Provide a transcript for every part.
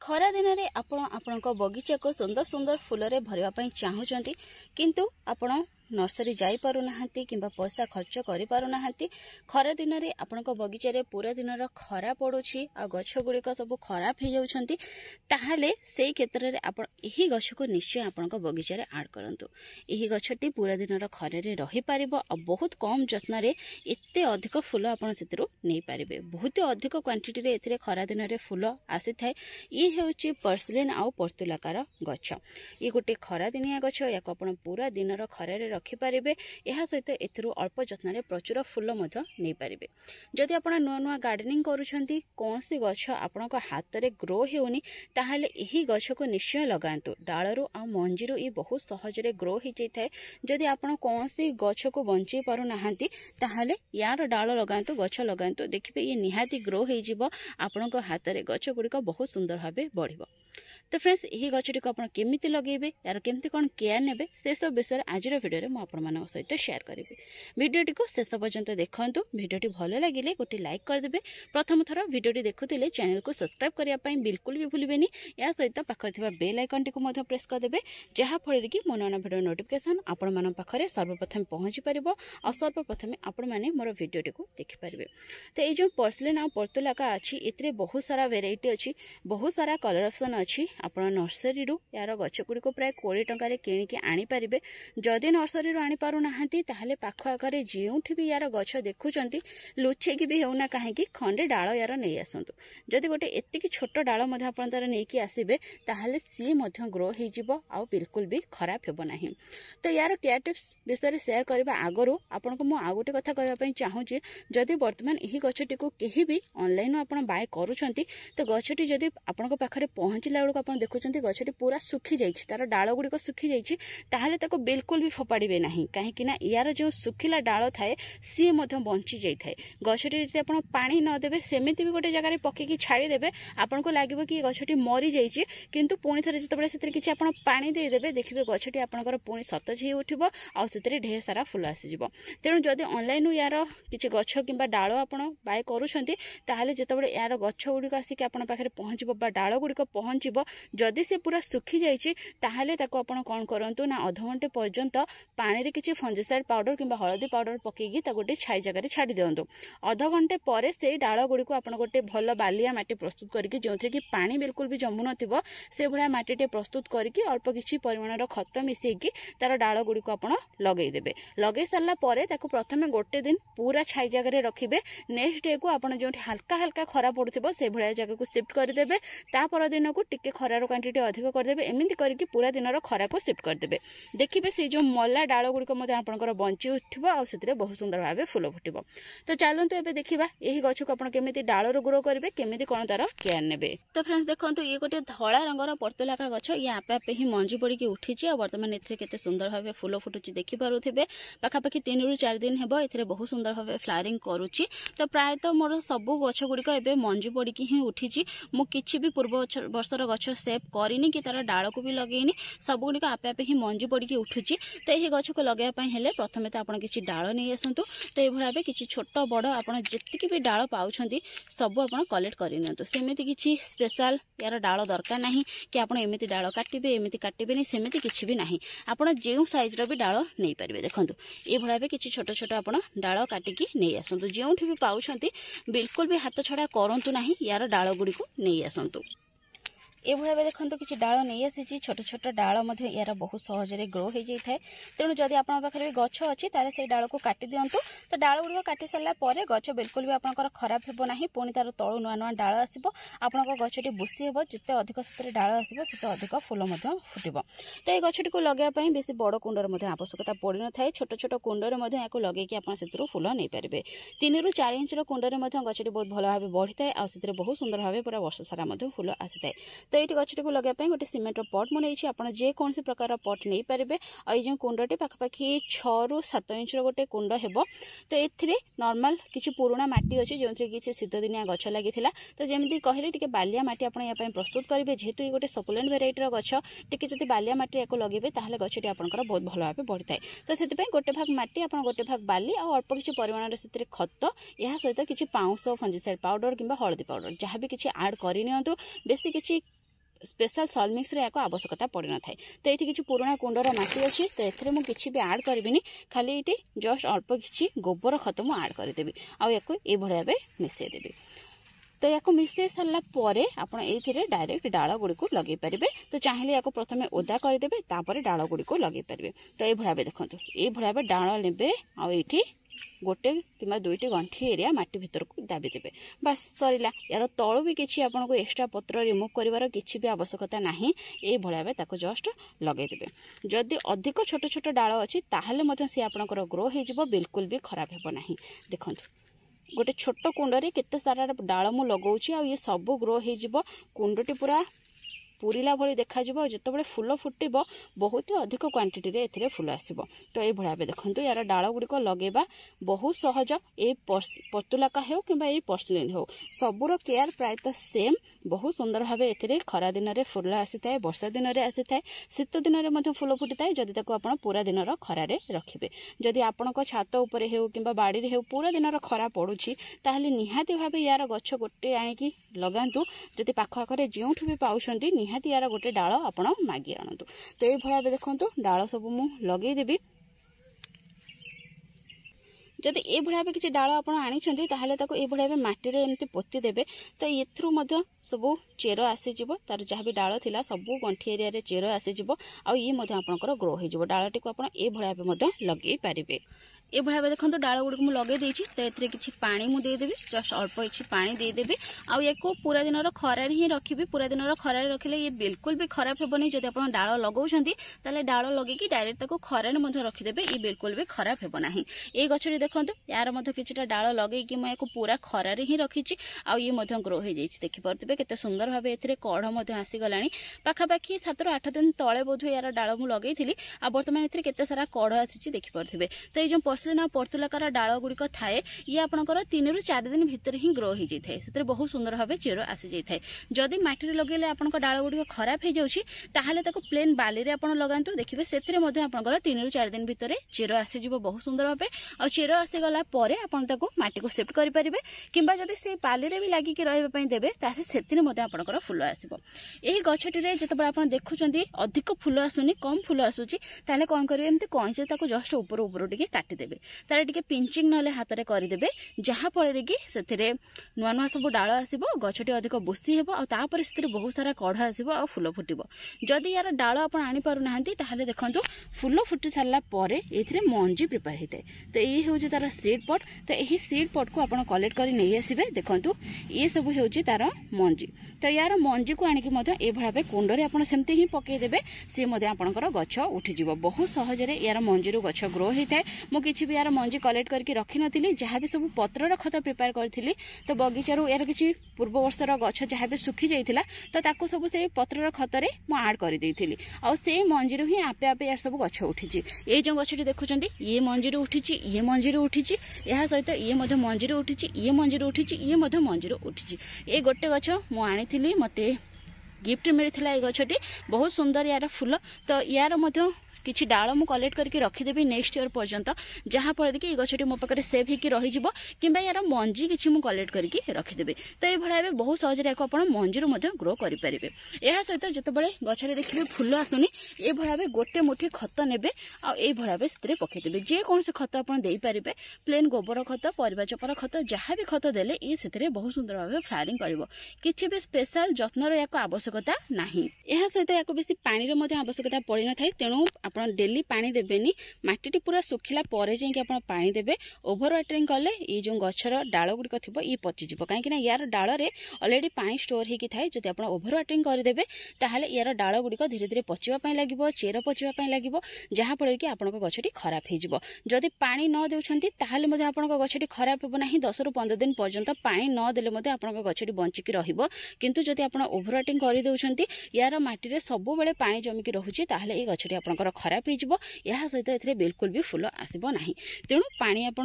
खरा दिन में आपण बगीचा को सुंदर सुंदर फूल रे भरवा पई चाहूचंती किंतु आपण नर्सरी जाई पारु नाहंती किंबा पैसा खर्च करि पारु नाहंती। खरा दिन रे आपणको बगीचा रे पूरा दिन रो खरा पडुछि आ गछ गुड़िक सब खराब हो जाउछंती ताहाले सेही क्षेत्र रे आपण एही गछ को निश्चय आपणको बगीचा रे ऐड करंतु। एही गछटी पूरा दिन रो खरे रे रही पारिबो आ बहुत कम जत्न रे एते अधिक फूल आपण सेतिरु नै पारिबे। बहुत अधिक क्वांटिटी रे एथिरे खरा दिन रे फूल आसी थाए। ई हेउछि पर्सलिन आ पर्तुलाकार गछ। ई गोटे खरा दिनिया गछ याको आपण पूरा दिन रो खरे रे रखिपारे। यह सहित एथिरु अल्प जत्न प्रचुर फूल नहीं पारे। जदि आप नुआ नुआ गार्डनिंग करुछंती कौन सी गछ आपणक हाथ में ग्रो होनी ताहले एही गछ को निश्चय लगांतु। डालरू आ मंजीरु ई बहुत सहज रे ग्रो हो जाए। जदि आपण कौन सी गछ को बंचई पारु नाहंती ताहले यार डाल लगांतु गछ लगांतु देखिबे ये निहाती ग्रो हो जिवो। आपणक हाथ में गछ गुड़िक बहुत सुंदर भाबे बढ़िबो। तो फ्रेंड्स यही गछटी को आप केमिति लगेबे यार केमती कौन केयर नेबे से सब विषय आज वीडियो रे मु आपण मानक सहित शेयर करी। वीडियोटी को शेष पर्यंत देखंतु। वीडियोटी भलो लागिले गोटे लाइक कर देबे। प्रथम थर वीडियोटी देखुतिले चैनल को सब्सक्राइब करिया पई बिल्कुल भी भूलिबेनी। या सहित पाखर थिबा बेल आइकन टी को मध्य प्रेस कर देबे जहा फळे कि मोर नया वीडियो नोटिफिकेशन आपण मान पाखरे सर्वप्रथम पहुंची परिबो और सर्वप्रथम आपण माने मोर वीडियोटी को देखि परिबे। तो ए जो पर्सलिन आ पर्तुलाका अछि इतरे बहुत सारा वेराइटी अछि, बहुत सारा कलर ऑप्शन अछि। आपण नर्सरी रु यार गछ गुड़ी को प्राय 20 टंका किणिकी आनी पारिबे। जदि नर्सरी रु आनी पारु नाहंती ताहले पाख आखरे जेउठी भी यार गछ देखुचंती लुचेकी भी हेउना काहेकि खंडे डाळ यार नै आसंतु। जदि गोटे एतिकी छोट डाळ मध्ये आपण तार नेकी आसीबे ताहले सी मध्ये ग्रो हे जिवो आ बिल्कुल भी खराब हेबो नाही। तो यार केयर टिप्स विषय शेयर करबा आगरु आपनको मु आ गोटे कथा कहबा पई चाहूची। जदि वर्तमान एही गछटी को केही भी ऑनलाइन आपण बाय करूछंती तो गछटी जदि आपनको पाखरे पहुंचिला बेलको आपण देखुचंती गछटी पूरा सुखी जाइछि, तार डाळ गुडी को सुखी जाइछि ताहले ताको बिल्कुल भी फोपाड़िबे नाही। काहेकि ना यार जो सुखिला डाळ थाए सी मध्ये बंची जाई थाए। गछटी जदि आपण पानी न देबे सेमिति भी गोटे जगह रे पक्के की छाड़ी देबे आपनको लागिबो कि गछटी मरी जाइछि किंतु पुणी थरे जतबे सेतरे किछि आपण पानी दे देबे देखिबे गछटी आपनकर पुणी सतेज हे उठिबो आ सेतरे ढेर सारा फूल आसी जिवो। तेनु जदि ऑनलाइन यार किछि गछ किबा डाळ आपण बाय करूछंती ताहले जतबे यार गछ गुडी आसी कि आपण पाखरे पहुंचिबो बा डाळ गुडी को पहुंचिबो जदि से पूरा सुखी जाइछि ताहले ताको आपण कोन करंतु ना आधा घंटे पर्यंत पानी रे किछि फंजिसाइड पाउडर किबा हळदी पाउडर पकेगी ता गोटे छाई जगह रे छाडी देंतु। आधा घंटे परे से डाळ गुडी को आपण गोटे भलो बालिया माटी प्रस्तुत करके जोंथरे कि पानी बिल्कुल भी जमु नथिबो से भळा माटी टे प्रस्तुत करके अल्प किछि परिमाण रो खत मिसेकी तार डाळ गुडी को आपण लगेई देबे। लगेई सारला परे ताको प्रथमे गोटे दिन पूरा छाई जगह रे रखिबे। नेक्स्ट डे को आपण जोंठी हल्का हल्का खरा पडुथिबो से भळा जगह को शिफ्ट कर देबे। ता पर दिन को टिके खरार क्वांटिटी अधिक कर देबे। एमिति करके पूरा दिन रो खरा को शिफ्ट कर देबे। देखिबे से जो मल्ला डाळ गुडी को मते आपनकर बंची उठिबो आ सेतरे बहुत सुंदर भाबे फूल फुटिबो। तो चलंतु एबे देखिबा एही गछ को आपण केमिति डाळ रो ग्रो करबे केमिति कोन तार केयर नेबे। तो फ्रेंड्स देखंतु ये गोटे धळा रंगर पर्तुलाका गछ ये आपे आपे ही मंजी पड़ी की उठिछि आ वर्तमान एथरे केते सुंदर भाबे फूल फुटुछि देखि पारुथिबे। पाखा पाखी 3 रु 4 दिन हेबो एथरे बहुत सुंदर भाबे फ्लावरिंग करूछि। तो प्राय तो मोर सब गछ गुडी को एबे मंजी पड़ी की ही उठिछि। मु किछि भी पूर्व वर्षर गछ सेव करिनी कि तार डाळ को भी लगेनी सब गुडी आपे आपे ही मंजी पड़ी की उठुछि। तो एही गछ को लगाया पई हेले प्रथमे तो आपण किछि डाळ नै आसंतु। तो ए भळा बे किछि छोट बड़ आपण जेतिकी भी डाळ पाउछंती सब आपण कलेक्ट करि नियंतु। सेमिति किछि स्पेशल यार डाळ दरकार नाही कि आपण एमिति डाळ काटिबे एमिति काटिबेनी सेमिति किछि भी नाही। आपण जेउ साइज रो भी डाळ नै परिबे। देखंतु ए भळा बे किछि छोट छोट आपण डाळ काटिकी नै आसंतु। जेउठी भी पाउछंती बिल्कुल भी हाथ छडा करंतु नाही यार डाळ गुडी को नै आसंतु। ए भाबे देखंतु किछि डाळ नै आसी छोट छोट डाळ मध्ये यार बहुत सहज रे ग्रो हो जाय थाए। तेनु जदि आपन पाखरे गछ अछि ताले से डाळ को काटि दियंतु। तो डाळ गुडी काटि सल्ला परे गछ बिल्कुल भी आपनकर खराब हेबो नाही। पुणी तार तळु नुआ नुआ डाळ आसीबो। आपनकर गछटी बुसी हेबो जते अधिक सतरे डाळ आसीबो सेते अधिक फूल मध्ये फुटिबो। तो ए गछटी को लगाया पई बेसी बड़ कुंडर मध्ये आवश्यकता पड़ि न थाए। छोट छोट कुंडर मध्ये याको लगेई कि आपन सेतरु फूल नै परिबे। 3 रु 4 इंच रो कुंडर मध्ये गछटी बहुत भलो भाबे बढ़ि थाए आ सेतरे बहुत सुंदर भाबे पूरा वर्ष सारा मध्ये फूल आसी थाए। तो ये गछटी को लगे गोटे सीमेंट पट मुझे आप जेकोसी प्रकार पट नहीं पारे। और ये कुंडटी पाखापाखि 6 रु 7 इंच गोटे कुंड हेबो। तो ए नॉर्मल किसी पुराना माटी अच्छी जो कि शीत दिनिया गछ लगी। तो जमी कहले टी बालिया माटी आप प्रस्तुत करेंगे जेहेतु ये गोटे सकुलेंट भेराइटर गछ टी जब बालिया माटी या लगे ताहले गछटी आपंकर बहुत भल भाव बढ़ी थाए। तो से गोटे भाग माटी आप गोटे भाग बाली और अल्प किसी परिमाण से खत या सहित किसी पाउंस फंजिसाइड पाउडर किंबा हळदी पाउडर जहाँ भी किसी आड करनी बेसी किसी स्पेशल सॉइल मिक्स रे याको आवश्यकता पड़ी न थाए। तो ये किसी पुराना कुंडर माटी अच्छी तो एथरे मु किछि भी ऐड करबिनी, खाली ये जस्ट अल्प किछि गोबर खत मु ऐड करदेबी आ याको ए भलिया बे मिसै देबी। तो या मिसई सारा पर आपड़ ये डायरेक्ट डाल गुड़ी को लगे पारे। तो चाहिए या प्रथम ओदा करदे तापर डाल गुड़ी को लगे पारे। तो ये भाव देखो ये भाव डाल ने आईटी गोटे कि दुईटी गंठी एरिया माटी भितर को दाबी देबे, बस सरला। यार तलू भी किसी आपको एक्स्ट्रा पत्र रिमूव कर किसी भी आवश्यकता नहीं, ये भाव ताको जस्ट लगेदेवे। जदि अधिक छोट छोट डाल अच्छी ताहले सी आपंकर ग्रो हो बिल्कुल भी खराब हेब नहीं। देखो गोटे छोट कुंडरे केते सारा डाल मु लगाऊँ आ ये सब ग्रो हो कुंडटी पूरा पूरीला भली देखा जिते फूल फुटब बहुत अधिक क्वांटिटी रे एथिरे फूल आसीबो। तो ये भाव देखो यार डाल गुड़िक लगेबा बहुत सहज। ये पतुलाका हो कि पर्सलिन हो सबूर केयर प्रायतः सेम। बहुत सुंदर भाव ए खरा दिन में फूल आसी था, वर्षा दिन में आसी था, शीत दिन में फूल फुटी था। जदि ताको आपण पूरा दिन खरारे रखिबे, जदि आपणक छात उपरे हो कि बाड़ी हो पूरा दिन खरा पड़ुछि ताहले निहाती भाव यार गछ गोटे आनिकी लगांतु। जदि पाख आखरे जोठु भी पाउछंती निहाती यार गोटे डाल आपण मागी आणतु। तो ये भाव देखंतु डाल सब मु लगेई देबी। जदि ये भाव किसी डाल आप आनी ये भाव मटी एमती पोती देवे। तो ये सब चेर आसीज तार जहाँ भी डाल थिला सब गंठी एरिया रे चेर आसीज आ ये आपंकर ग्रो हो डाल टी आप ये भाव लगे पारे। ये भाव देखो डाल गुड़ी मुझे लगे देती। तो ये किसी पानी मुझे देदेवी, जस्ट अल्प किसी पानी देदेवी आ को पूरा दिन खरार ही रखी। पूरा दिन खरार रखिले ये बिल्कुल भी खराब हेबनी। जदि आप डाल लगाउछंती ताले डाल लगे डायरेक्ट ताको खरार रखिदेवे, ये बिल्कुल भी खराब हेब नाही। ये गछटी देखो यार किछिटा डाल लगे मुझे पूरा खरार ही रखी आ ये ग्रो हो जाइए। देखिपे केते सुंदर भाव ए कढ़ आसीगला पाखापाखि 7 ରୁ 8 दिन तले बोध यार डाल मुझे लगे आ बर्तमान केते सारा कढ़ आसी देखिपे। तो ये पर्सलिन पर्तुलाकार डाल गुड़िक थाए ये आपंकर 3 ରୁ 4 दिन भितर ही ग्रो हो जाए से बहुत सुंदर भाव चेर आसी जाए। जदि माटी लगे आप डाल गुड़िक खराब हो जाए प्लेन बाली रे आपण लगातु, देखिए से 3 ରୁ 4 दिन भितर चेर आसीज बहुत सुंदर भाव। आ चेर आसीगला माटी को सेफ्ट करेंगे कि से बाली रे भी लगिकी रही देवे से आपंकर फूल आसो। यही गछटी जिते आप देखुं अधिक फूल आसुनी कम फूल आसूची कौन करेंगे एमती कंचे जस्ट ऊपर ऊपर टे काटिदेवे तार टे पिंचिंग ना हाथ में करदे जहाँफल कि से नुआ नुआ सब डाल आसो गछटी अधिक बोसी हेपर से बहुत सारा कढ़ आसो आ फूल फुटब। जदि यार डाल आप आनीपार ना देखो फूल फुटी सारा पर ये मंजी प्रिपेयर होता है। तो ये हूँ तार सीड पट। तो यही सीड पट को आप कलेक्ट कर नहीं आसबे। देखो ये सब हूँ तार मंजी। तो यार मंजी को आनिकी ये भाव कुंडरे आप सेमती ही पकईदेवे सी आपंकर गछ उठिज बहुत सहजरे यार मंजी गछ ग्रो होता है। मुझे भी यार मंजी कलेक्ट करके रखी नी जहाँ भी सब पत्रर खत प्रिपेयर करी। तो बगीचारू यार किसी पूर्व वर्षर गछ जहाँ भी सुखी जाइला तो सब से पत्रर खतरे मुझे ऐड कर आ से मंजी ही आपे आपे यार सब गछ उठी। ये जो गछटी देखुं ये मंजी उठी, ये मंजी उठी, यह सहित ये मंजी उठी, ये मंजी उठी, ये मंजी उठी। ये गोटे गछ मुझे मत गिफ्ट मिलता है। गछटी बहुत सुंदर यार फूल। तो यार किसी डाल मु कलेक्ट करके रखीदेवी नेक्स्ट ईयर पर्यंत जहाँफल कि गछटी मो पाखे सेव होकर रही कि यार मंजी किसी मुझे कलेक्ट करके रखीदेवी। तो ये भाव बहुत सहजरे आप मंजी ग्रो करेंगे। यह सहित जितेबाला गचरे देखिए फूल आसुनी ये भाव गोटे मुठी खत ने आई भाव से पकईदेवे जेकोसी खत आपरे प्लेन गोबर खत परिवा चपर खत जहाँ भी खत देले ये से बहुत सुंदर भाव फ्लावरिंग कर किसी भी स्पेशल जत्नर या आवश्यकता ना। यह सहित या बेसी पानी आवश्यकता पड़ न था। तेणु आप डेली पानी देवेनी माटी पूरा सुखिला पर जाइए पानी देवे। ओभर वाटरिंग कले ये जो गछर डाल गुड़िक थी ये पचिज कहीं यार डाल में अलरेडी पानी स्टोर होगी थाए। जब आप ओभर वाटरिंग करदे ताहले यार डाल गुड़िक धीरे धीरे पचिवाई लगे चेर पचिवाई लगे जहाँफल कि आप गछटी खराब हो। जदि पानी न देउछंती ताहले आप गछटी खराब हेबो नाही। 10 ରୁ 15 दिन पर्यंत पानी न देले आप गछटी बंचिकी रहिबो। किंतु जदि आप ओभर वाटरिंग कर देउछंती यार माटी रे सब बेले पानी जमिकी रहुची ताहले ये गछटी आपंकर खराब हो। सहित ए बिल्कुल भी फूल आसब ना। तेणु पानी आप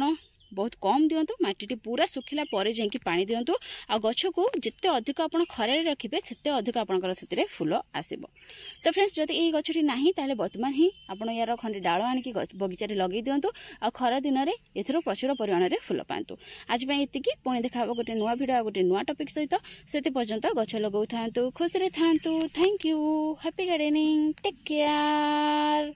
बहुत कम दिंतु माटी पूरा सुखिला पर जाकि पानी दिंतु आ गछ को जिते अधिक आप खरारे रखिए सेते अधिक आपंकर से फूल आसब। तो फ्रेंड्स जदि ये गछटी नहीं ताले वर्तमान ही आप यार खंडे डाल आनिक बगीचा लगे दिंतु आ खरा दिन में एथर प्रचुर परिमाण में फूल पातु। आज ये पुणी देखा गोटे नुआ भिडियो गोटे नुआ टॉपिक सहित से पर्यंत गछ लगौ था खुशी रे था। Thank you. Happy gardening. Take care.